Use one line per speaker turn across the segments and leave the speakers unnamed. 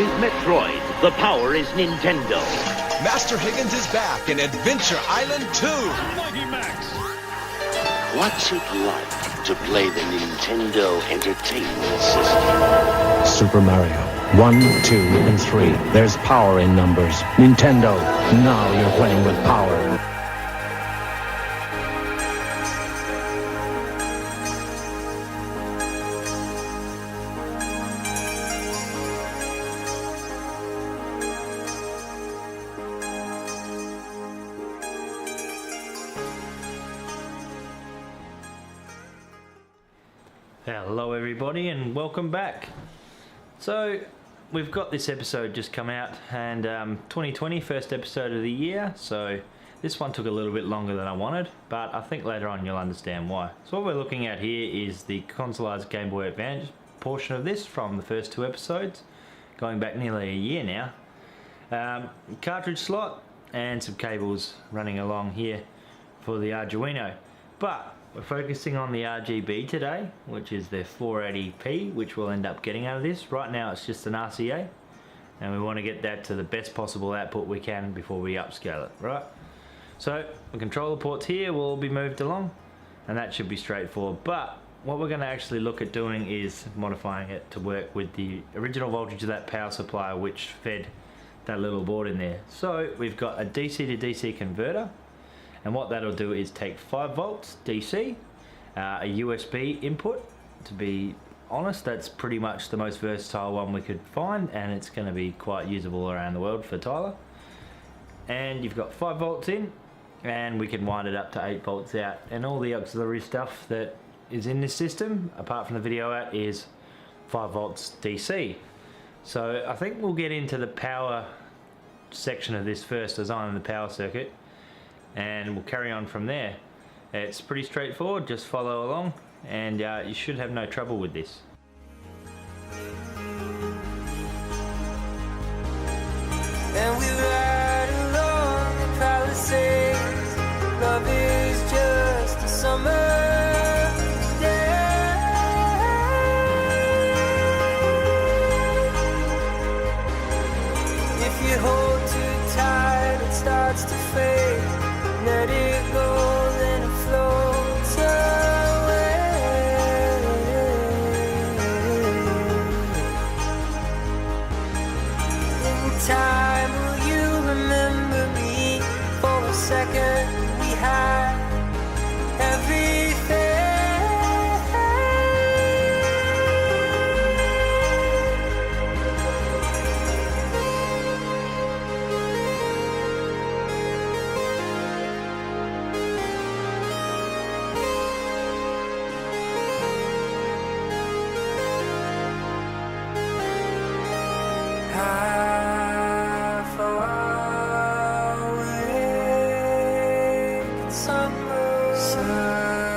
is Metroid. The power is Nintendo.
Master Higgins is back in Adventure Island 2.
Mighty Max.
What's it like to play the Nintendo Entertainment System?
Super Mario. 1, 2, and 3. There's power in numbers. Nintendo. Now you're playing with power.
Hello everybody and welcome back. So we've got this episode just come out, and 2020 first episode of the year, so this one took a little bit longer than I wanted, but I think later on you'll understand why. So what we're looking at here is the consolized Gameboy Advance portion of this from the first two episodes, going back nearly a year now. Cartridge slot and some cables running along here for the Arduino, but we're focusing on the RGB today, which is the 480p, which we'll end up getting out of this. Right now it's just an RCA, and we want to get that to the best possible output we can before we upscale it, right? So the controller ports here will be moved along, and that should be straightforward. But what we're going to actually look at doing is modifying it to work with the original voltage of that power supply which fed that little board in there. So we've got a DC to DC converter, and what that'll do is take 5 volts DC, a USB input. To be honest, that's pretty much the most versatile one we could find, and it's going to be quite usable around the world for Tyler. And you've got 5 volts in, and we can wind it up to 8 volts out, and all the auxiliary stuff that is in this system, apart from the video out, is 5 volts DC. So I think we'll get into the power section of this first, designing the power circuit, and we'll carry on from there. It's pretty straightforward, just follow along, and you should have no trouble with this.
And we ride along the Palisades. Love is just a summer day. If you hold too tight, it starts to fade. Let it go, then it floats away. In time, will you remember me? For a second, we had everything. How far away can summer sun?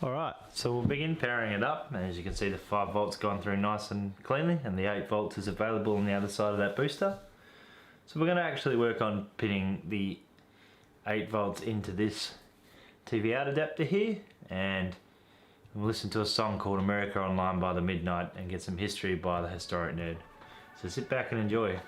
Alright, so we'll begin powering it up, and as you can see the 5 volts gone through nice and cleanly, and the 8 volts is available on the other side of that booster. So we're going to actually work on pinning the 8 volts into this TV out adapter here, and we'll listen to a song called America Online by The Midnight and get some history by the Historic Nerd. So sit back and enjoy.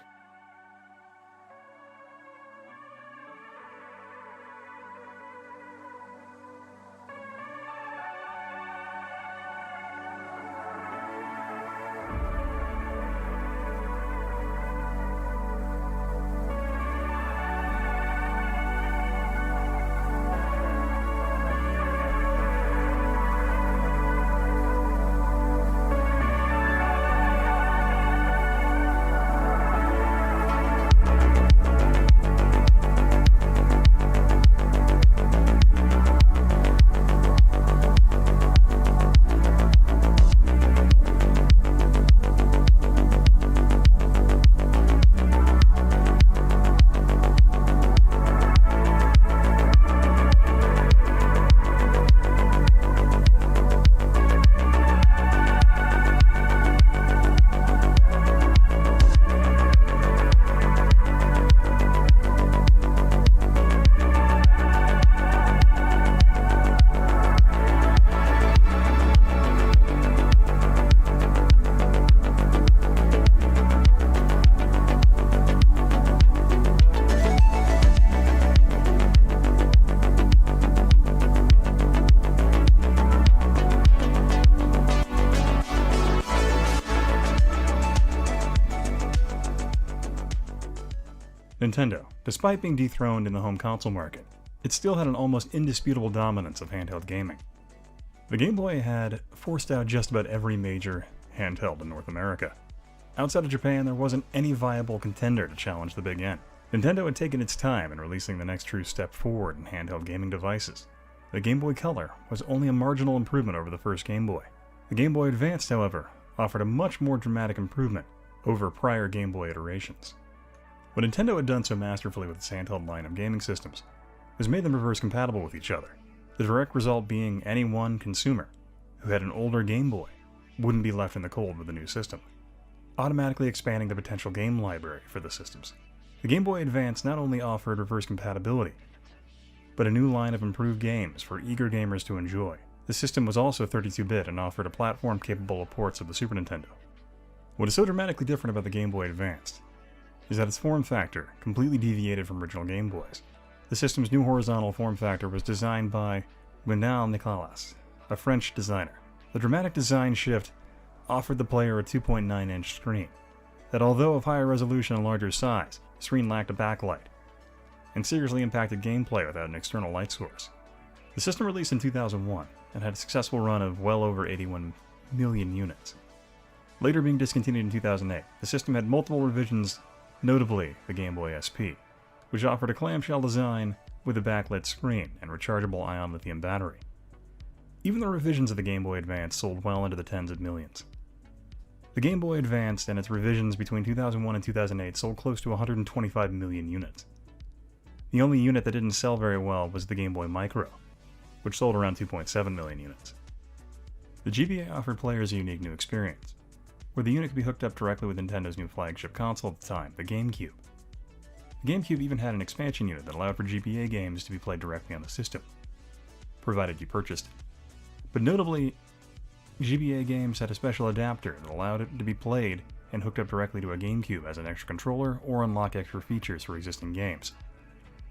Nintendo, despite being dethroned in the home console market, it still had an almost indisputable dominance of handheld gaming. The Game Boy had forced out just about every major handheld in North America. Outside of Japan, there wasn't any viable contender to challenge the Big N. Nintendo had taken its time in releasing the next true step forward in handheld gaming devices. The Game Boy Color was only a marginal improvement over the first Game Boy. The Game Boy Advance, however, offered a much more dramatic improvement over prior Game Boy iterations. What Nintendo had done so masterfully with its handheld line of gaming systems was made them reverse compatible with each other, the direct result being any one consumer who had an older Game Boy wouldn't be left in the cold with the new system, automatically expanding the potential game library for the systems. The Game Boy Advance not only offered reverse compatibility, but a new line of improved games for eager gamers to enjoy. The system was also 32-bit and offered a platform capable of ports of the Super Nintendo. What is so dramatically different about the Game Boy Advance is that its form factor completely deviated from original Game Boys. The system's new horizontal form factor was designed by Guinal Nicolas, a French designer. The dramatic design shift offered the player a 2.9-inch screen that, although of higher resolution and larger size, the screen lacked a backlight and seriously impacted gameplay without an external light source. The system released in 2001 and had a successful run of well over 81 million units. Later being discontinued in 2008, the system had multiple revisions, notably the Game Boy SP, which offered a clamshell design with a backlit screen and rechargeable ion lithium battery. Even the revisions of the Game Boy Advance sold well into the tens of millions. The Game Boy Advance and its revisions between 2001 and 2008 sold close to 125 million units. The only unit that didn't sell very well was the Game Boy Micro, which sold around 2.7 million units. The GBA offered players a unique new experience, where the unit could be hooked up directly with Nintendo's new flagship console at the time, the GameCube. The GameCube even had an expansion unit that allowed for GBA games to be played directly on the system, provided you purchased it. But notably, GBA games had a special adapter that allowed it to be played and hooked up directly to a GameCube as an extra controller or unlock extra features for existing games,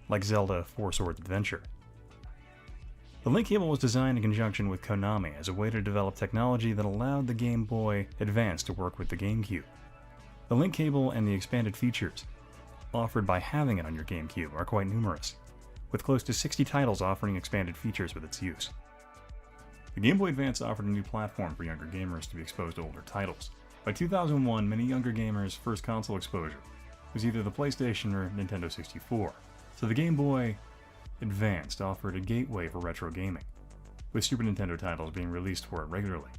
like Zelda 4 Swords Adventure. The link cable was designed in conjunction with Konami as a way to develop technology that allowed the Game Boy Advance to work with the GameCube. The link cable and the expanded features offered by having it on your GameCube are quite numerous, with close to 60 titles offering expanded features with its use. The Game Boy Advance offered a new platform for younger gamers to be exposed to older titles. By 2001, many younger gamers' first console exposure was either the PlayStation or Nintendo 64, so the Game Boy Advance offered a gateway for retro gaming, with Super Nintendo titles being released for it regularly.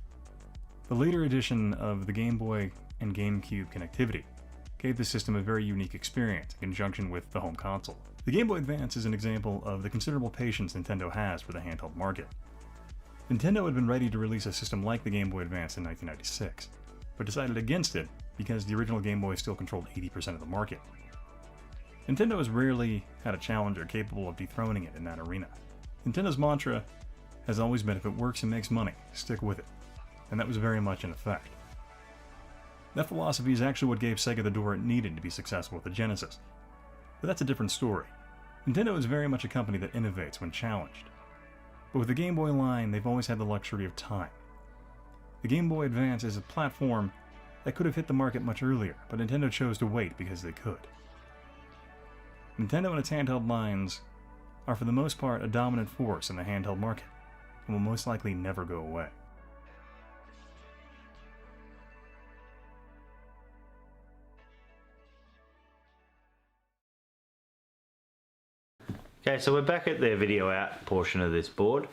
The later addition of the Game Boy and GameCube connectivity gave the system a very unique experience in conjunction with the home console. The Game Boy Advance is an example of the considerable patience Nintendo has for the handheld market. Nintendo had been ready to release a system like the Game Boy Advance in 1996, but decided against it because the original Game Boy still controlled 80% of the market. Nintendo has rarely had a challenger capable of dethroning it in that arena. Nintendo's mantra has always been, if it works and makes money, stick with it, and that was very much in effect. That philosophy is actually what gave Sega the door it needed to be successful with the Genesis. But that's a different story. Nintendo is very much a company that innovates when challenged. But with the Game Boy line, they've always had the luxury of time. The Game Boy Advance is a platform that could have hit the market much earlier, but Nintendo chose to wait because they could. Nintendo and its handheld lines are for the most part a dominant force in the handheld market, and will most likely never go away.
Okay, so we're back at the video out portion of this board.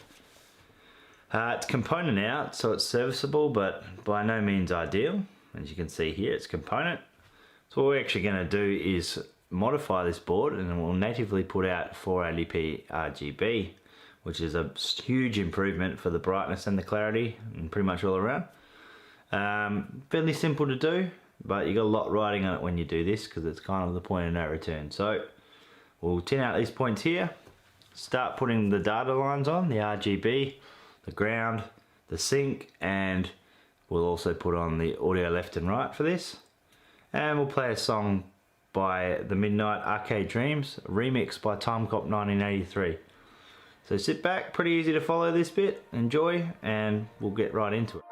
It's component out, so it's serviceable, but by no means ideal. As you can see here, it's component. So what we're actually going to do is modify this board, and we'll natively put out 480p RGB, which is a huge improvement for the brightness and the clarity, and pretty much all around. Fairly simple to do, but you got a lot riding on it when you do this, because it's kind of the point of no return. So we'll tin out these points here, start putting the data lines on, the RGB, the ground, the sync, and we'll also put on the audio left and right for this. And we'll play a song by the Midnight Arcade Dreams, remixed by Timecop 1983. So sit back, pretty easy to follow this bit, enjoy, and we'll get right into it.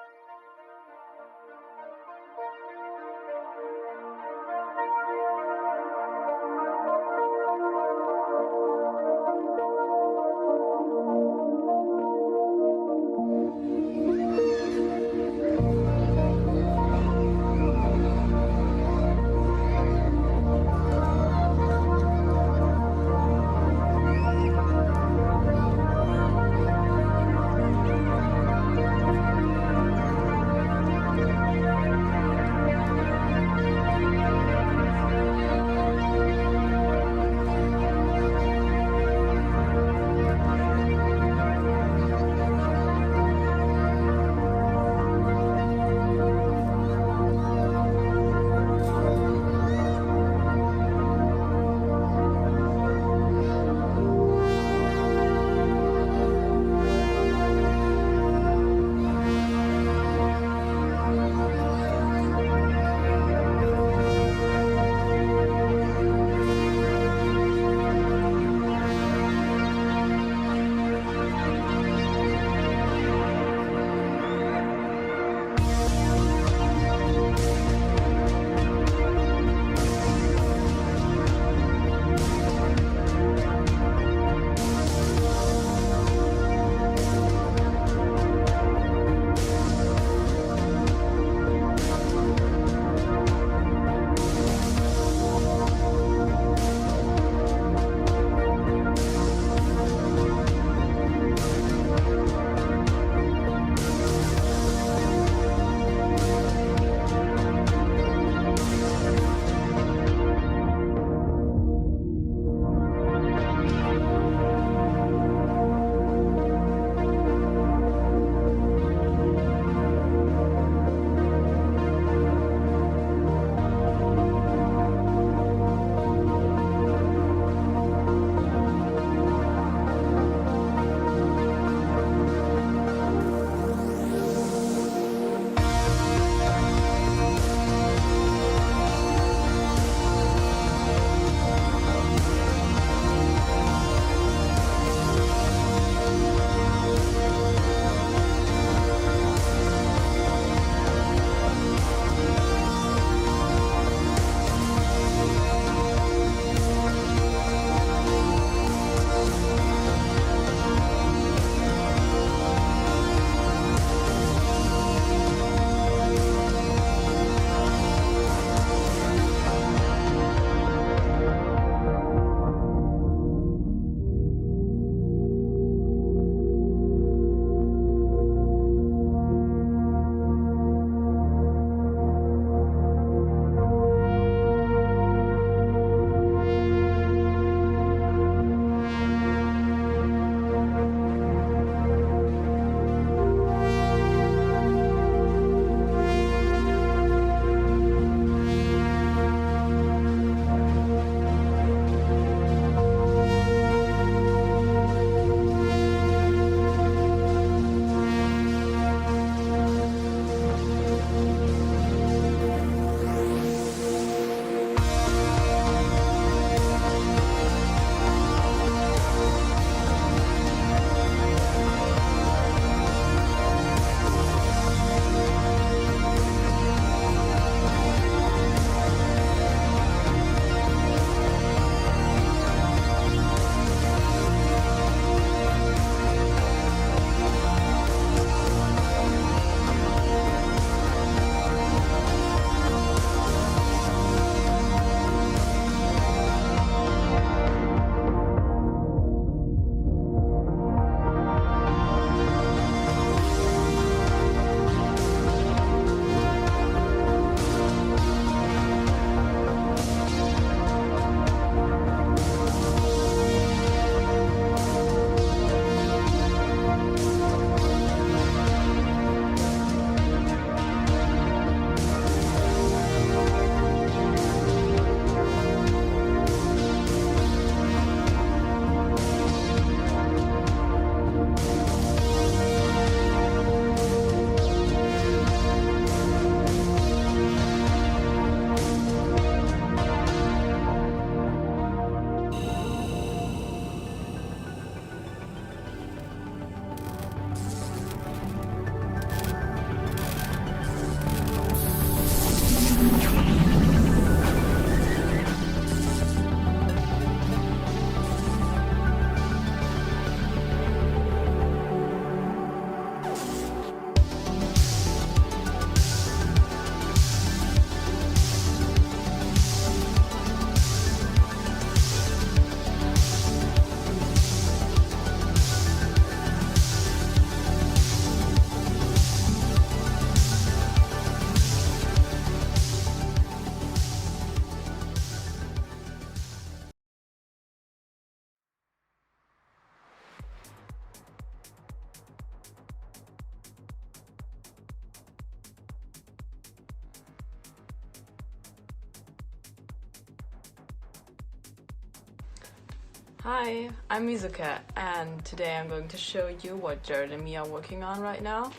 Hi, I'm Mizucat, and today I'm going to show you what Jared and me are working on right now.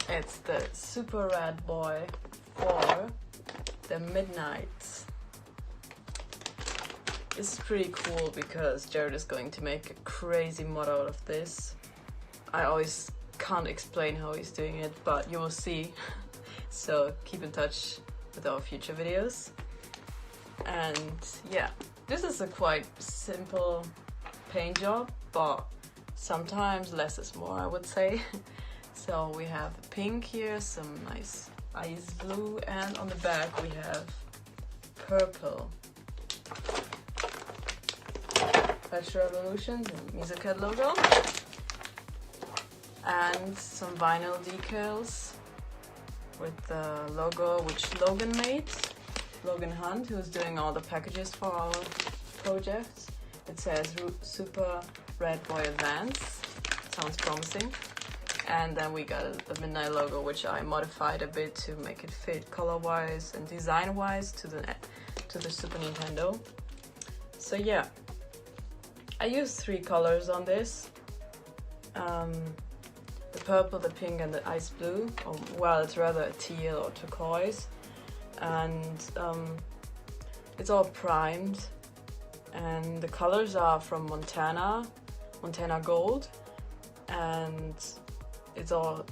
It's the Super Radboy for the Midnight. This is pretty cool because Jared is going to make a crazy mod out of this. I always can't explain how he's doing it, but you will see. So keep in touch with our future videos. And yeah, this is a quite simple paint job, but sometimes less is more, I would say. So we have pink here, some nice ice blue, and on the back we have purple. Fashion Revolution, the Mizucat logo. And some vinyl decals with the logo which Logan made. Logan Hunt, who's doing all the packages for our projects. It says Super Radboy Advance. Sounds promising. And then we got the Midnight logo, which I modified a bit to make it fit color-wise and design-wise to the Super Nintendo. So yeah, I used 3 colors on this. The purple, the pink, and the ice blue. Well, it's rather a teal or turquoise. And it's all primed, and the colors are from Montana Gold, and it's all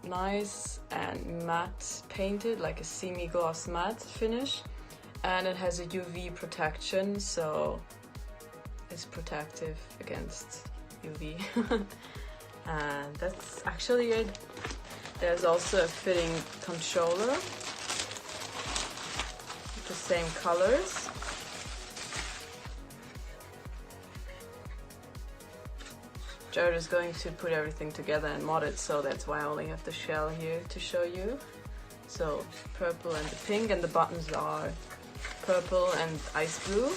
nice and matte painted, like a semi-gloss matte finish, and it has a UV protection, so it's protective against UV. And that's actually it. There's also a fitting controller, the same colors. Jared is going to put everything together and mod it, so that's why I only have the shell here to show you. So purple and the pink, and the buttons are purple and ice blue.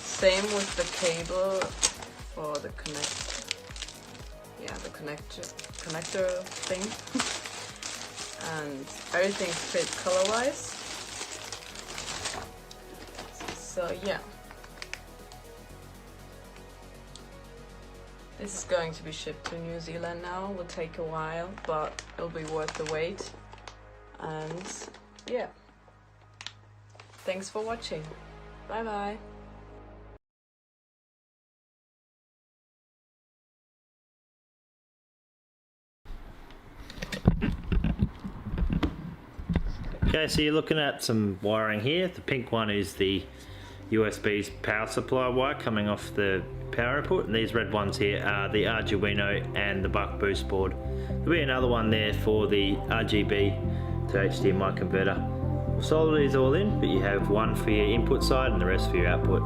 Same with the cable for the connector thing. And everything fit color-wise. So yeah, this is going to be shipped to New Zealand now. Will take a while, but it'll be worth the wait. And yeah, thanks for watching. Bye bye.
Okay, so you're looking at some wiring here. The pink one is the USB's power supply wire coming off the power input, and these red ones here are the Arduino and the buck boost board. There'll be another one there for the RGB to HDMI converter. We'll solder these all in, but you have one for your input side and the rest for your output.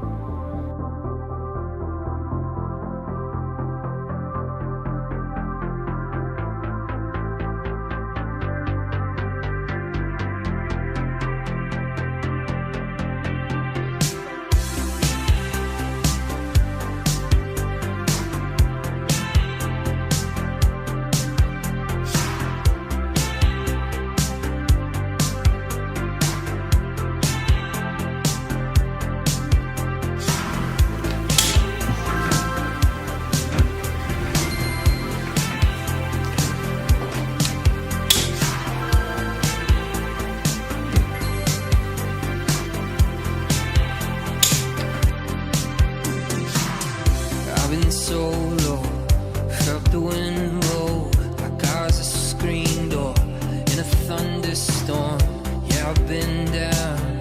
So low, felt the wind roll like I was a screen door in a thunderstorm. Yeah, I've been down,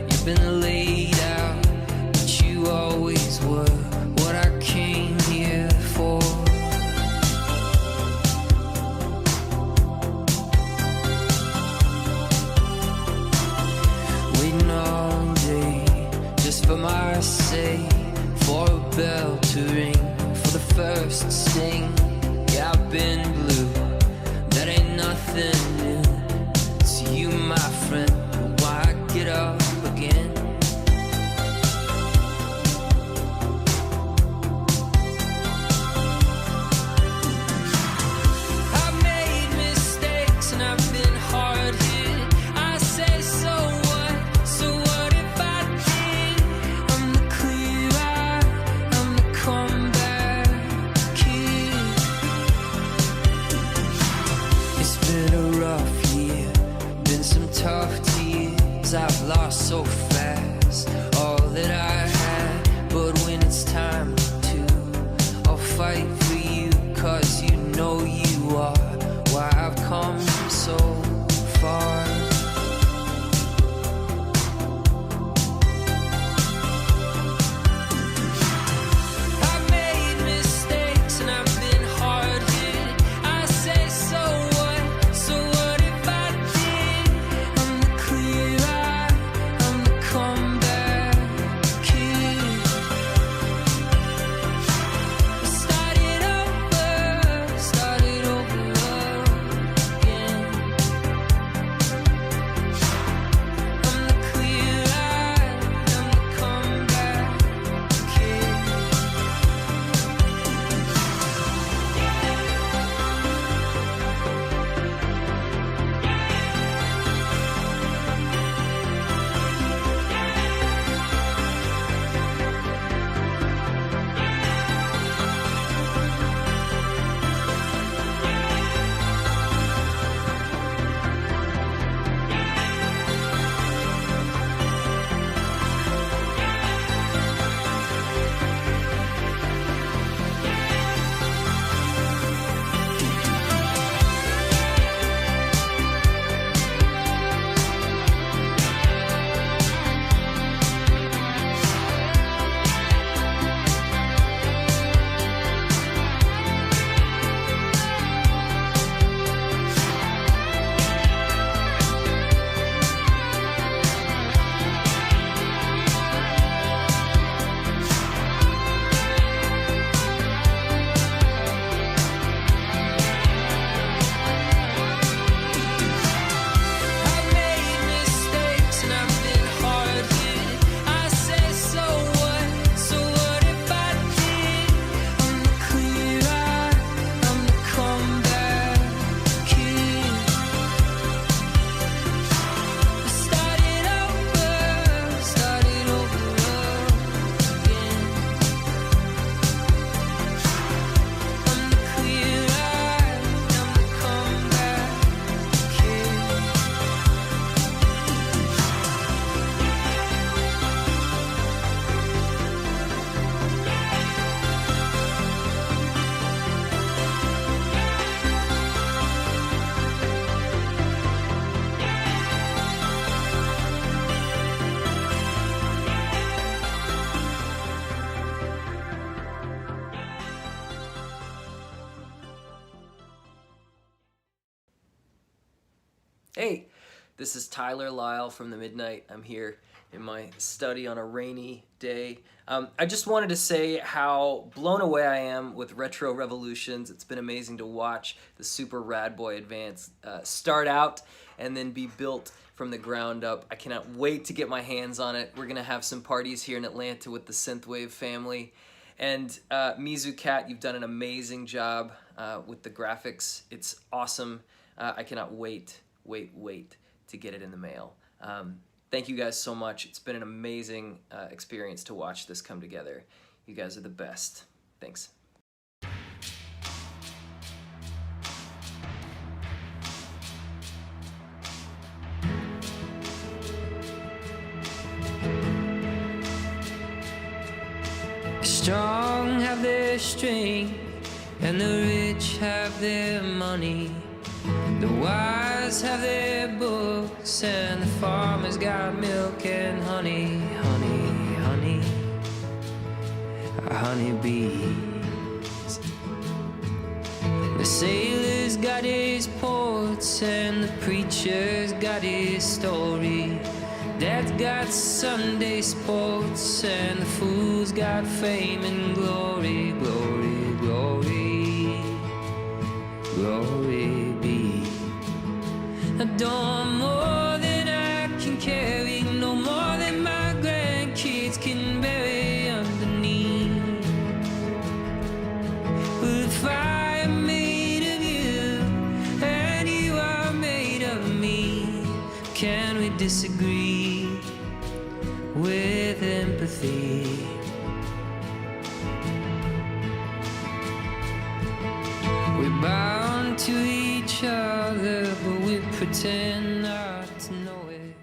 you've been laid out, but you always were what I came here for. Waiting all day just for my sake, for a bell to ring, for the first sting. Yeah, I've been blue, that ain't nothing new to you, my friend. Why I get up again? I've made mistakes and I've been hard hit. I say so what if I did? I'm the clean
Hey, this is Tyler Lyle from the Midnight. I'm here in my study on a rainy day. I just wanted to say how blown away I am with Retro Revolutions. It's been amazing to watch the Super Radboy Advance start out and then be built from the ground up. I cannot wait to get my hands on it. We're gonna have some parties here in Atlanta with the Synthwave family. And Mizucat, you've done an amazing job with the graphics. It's awesome. I cannot wait to get it in the mail. Thank you guys so much. It's been an amazing experience to watch this come together. You guys are the best. Thanks.
Strong have their strength, and the rich have their money. The wise have their books, and the farmers got milk and honey, honey, honey, honeybees. The sailor's got his ports, and the preacher's got his story. Dad's got Sunday sports, and the fool's got fame and glory, glory, glory, glory be. I don't want more than I can carry, no more than my grandkids can bury underneath. But if I am made of you, and you are made of me, can we disagree with empathy? We're bound to each other, but we pretend not to know it.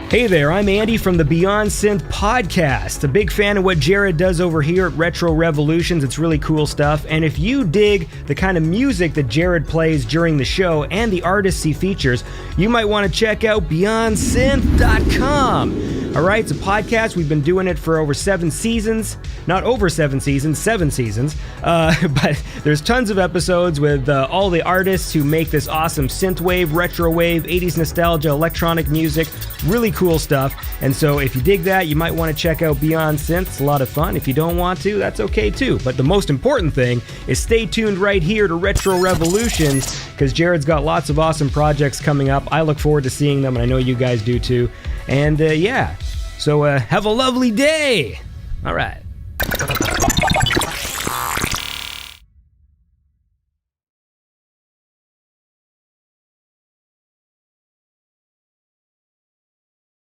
Hey there, I'm Andy from the Beyond Synth podcast. A big fan of what Jared does over here at Retro Revolutions. It's really cool stuff. And if you dig the kind of music that Jared plays during the show and the artists he features, you might want to check out BeyondSynth.com. All right, it's a podcast. We've been doing it for over 7 seasons. Not over 7 seasons, 7 seasons. But there's tons of episodes with all the artists who make this awesome synthwave, retrowave, 80s nostalgia, electronic music. Really cool stuff. And so if you dig that, you might want to check out Beyond Synth. It's a lot of fun. If you don't want to, that's okay too. But the most important thing is stay tuned right here to Retro Revolutions, because Jared's got lots of awesome projects coming up. I look forward to seeing them, and I know you guys do too. And yeah, so have a lovely day. All right.